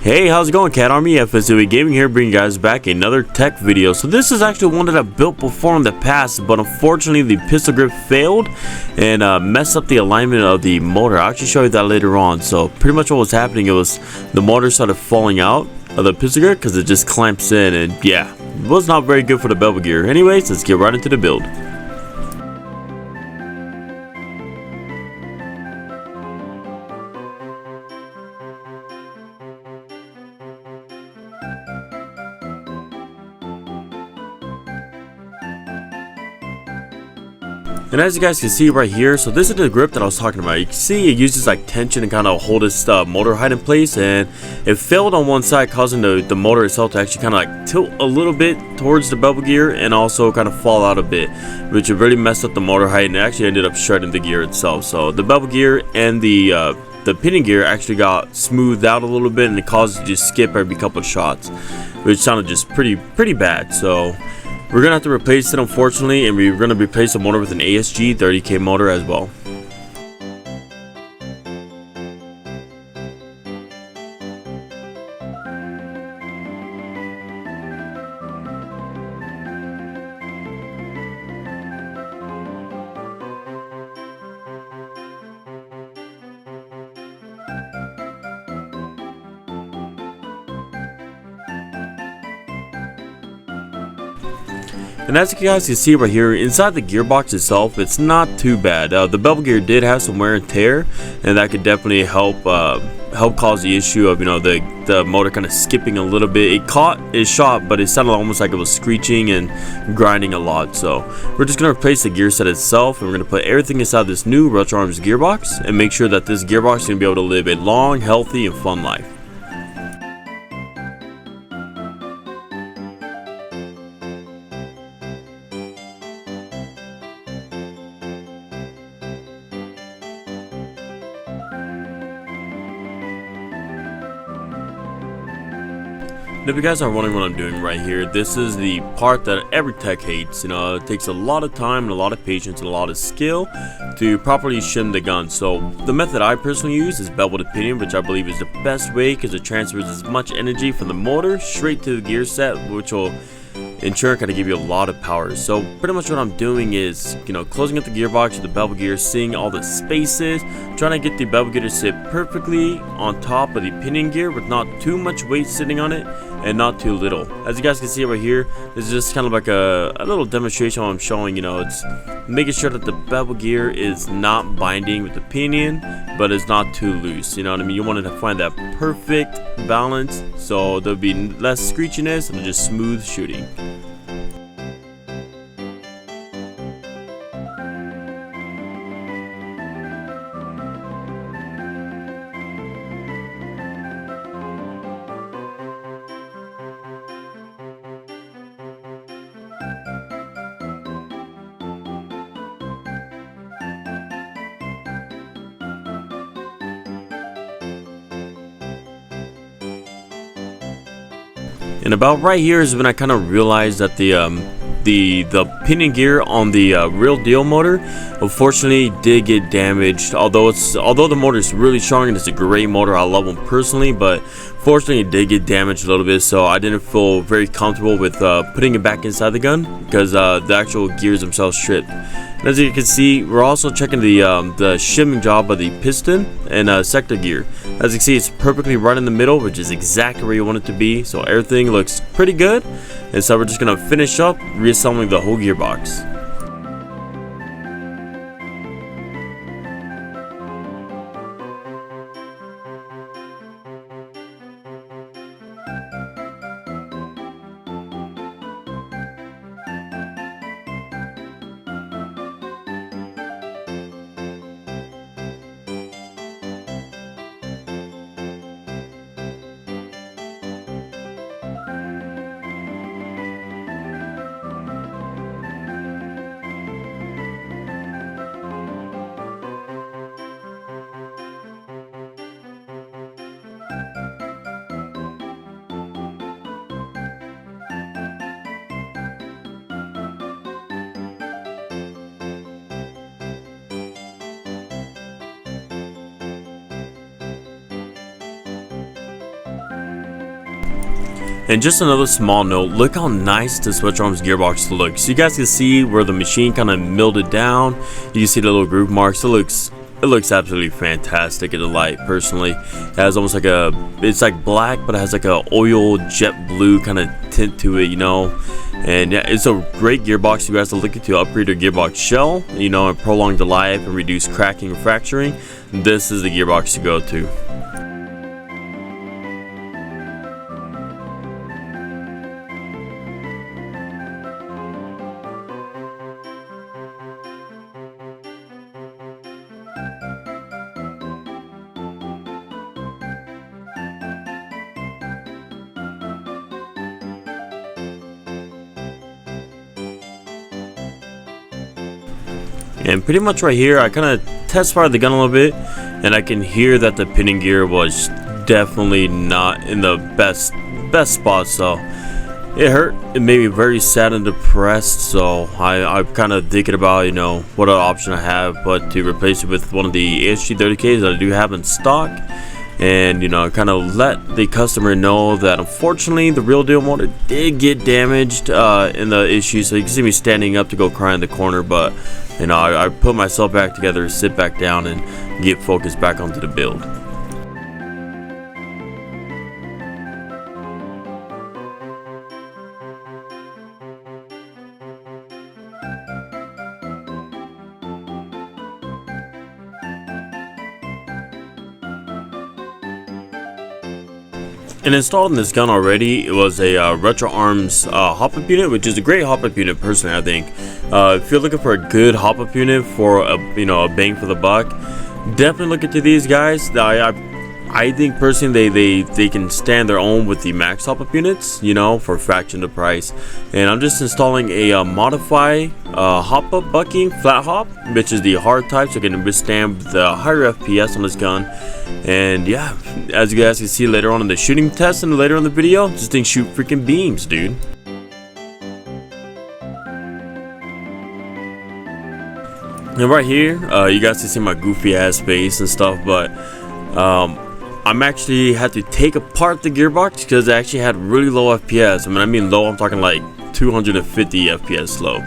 Hey, how's it going, Cat Army? FSUA Gaming here, bringing you guys back another tech video. So this is actually one that I built before in the past, but unfortunately the pistol grip failed and messed up the alignment of the motor. I'll actually show you that later on. So pretty much what was happening, it was the motor started falling out of the pistol grip because it just clamps in, and yeah, it was not very good for the bevel gear. Anyways, let's get right into the build. And as you guys can see right here, so this is the grip that I was talking about. You can see it uses like tension to kind of hold this motor height in place, and it failed on one side, causing the motor itself to actually kind of like tilt a little bit towards the bevel gear and also kind of fall out a bit, which really messed up the motor height and actually ended up shredding the gear itself. So the bevel gear and the pinion gear actually got smoothed out a little bit, and it caused it to just skip every couple of shots, which sounded just pretty bad. So we're gonna have to replace it, unfortunately, and we're gonna replace the motor with an AEG 30K motor as well. And as you guys can see right here, inside the gearbox itself, it's not too bad. The bevel gear did have some wear and tear, and that could definitely help cause the issue of, you know, the motor kind of skipping a little bit. It caught its shot, but it sounded almost like it was screeching and grinding a lot. So we're just gonna replace the gear set itself, and we're gonna put everything inside this new Retro Arms gearbox and make sure that this gearbox is gonna be able to live a long, healthy, and fun life. If you guys are wondering what I'm doing right here, this is the part that every tech hates. You know, it takes a lot of time and a lot of patience and a lot of skill to properly shim the gun. So the method I personally use is beveled pinion, which I believe is the best way because it transfers as much energy from the motor straight to the gear set, which will in turn kind of give you a lot of power. So pretty much what I'm doing is, you know, closing up the gearbox with the bevel gear, seeing all the spaces, trying to get the bevel gear to sit perfectly on top of the pinion gear with not too much weight sitting on it and not too little. As you guys can see right here, this is just kind of like a little demonstration I'm showing. You know, it's making sure that the bevel gear is not binding with the pinion, but it's not too loose. You know what I mean? You wanted to find that perfect balance so there'll be less screechiness and just smooth shooting. And about right here is when I kind of realized that the pinion gear on the real deal motor unfortunately did get damaged. Although the motor is really strong and it's a great motor, I love them personally, but fortunately it did get damaged a little bit, so I didn't feel very comfortable with putting it back inside the gun because the actual gears themselves stripped. And as you can see, we're also checking the shimming job of the piston and sector gear. As you can see, it's perfectly right in the middle, which is exactly where you want it to be. So everything looks pretty good. And so we're just gonna finish up reassembling the whole gearbox. And just another small note, look how nice the Switch Arms gearbox looks. You guys can see where the machine kind of milled it down. You can see the little groove marks. It looks absolutely fantastic in the light. Personally, it has almost like it's like black, but it has like a oil jet blue kind of tint to it, you know. And yeah, it's a great gearbox. You guys are looking to upgrade your gearbox shell, you know, and prolong the life and reduce cracking and fracturing. This is the gearbox to go to. And pretty much right here, I kind of test fired the gun a little bit, and I can hear that the pinning gear was definitely not in the best spot. So it hurt. It made me very sad and depressed. So I'm kind of thinking about, you know, what other option I have, but to replace it with one of the AEG 30Ks that I do have in stock. And, you know, kind of let the customer know that unfortunately the real deal motor did get damaged in the issue. So you can see me standing up to go cry in the corner, but you know, I put myself back together, sit back down, and get focused back onto the build. And installed in this gun already, it was a Retro Arms hop-up unit, which is a great hop-up unit personally. I think if you're looking for a good hop-up unit for a a bang for the buck, definitely look into these guys. I think personally they can stand their own with the max hop-up units, you know, for a fraction of the price. And I'm just installing a modify hop-up bucking flat hop, which is the hard type, so it can withstand the higher FPS on this gun. And yeah, as you guys can see later on in the shooting test and later on in the video, this thing shoot freaking beams, dude. And right here, you guys can see my goofy ass face and stuff, but I'm actually had to take apart the gearbox because it actually had really low FPS. I mean low, I'm talking like 250 FPS low.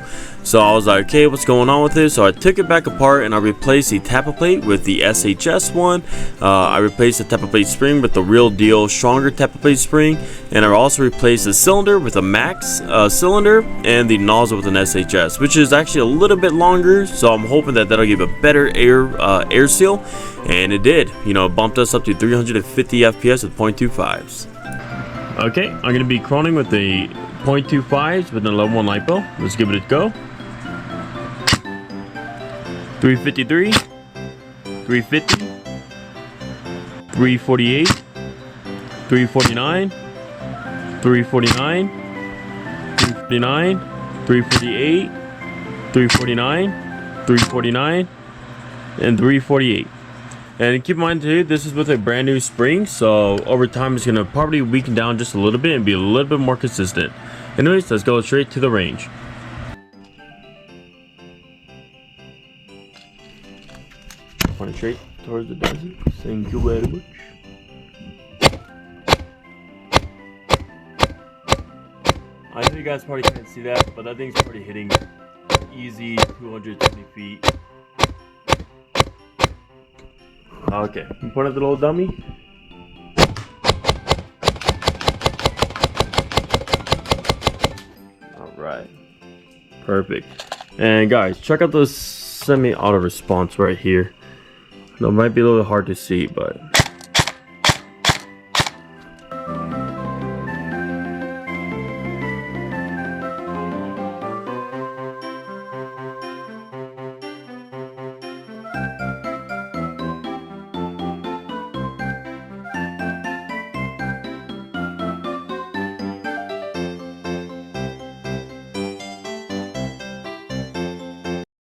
So I was like, okay, what's going on with this? So I took it back apart and I replaced the tappet plate with the SHS one. I replaced the tappet plate spring with the real deal stronger tappet plate spring, and I also replaced the cylinder with a max cylinder and the nozzle with an SHS, which is actually a little bit longer. So I'm hoping that that'll give a better air seal, and it did. You know, it bumped us up to 350 FPS with 0.25s. Okay, I'm gonna be chroning with the 0.25s with an level 1 lipo. Let's give it a go. 353, 350, 348, 349, 349, 349, 348, 349, 349, and 348. And keep in mind too, this is with a brand new spring, so over time it's gonna probably weaken down just a little bit and be a little bit more consistent. Anyways, let's go straight to the range. Point straight towards the desert. Thank you very much. I know you guys probably can't see that, but that thing's probably hitting easy 220 feet. Okay, you point at the little dummy. Alright. Perfect. And guys, check out the semi-auto response right here. It might be a little hard to see, but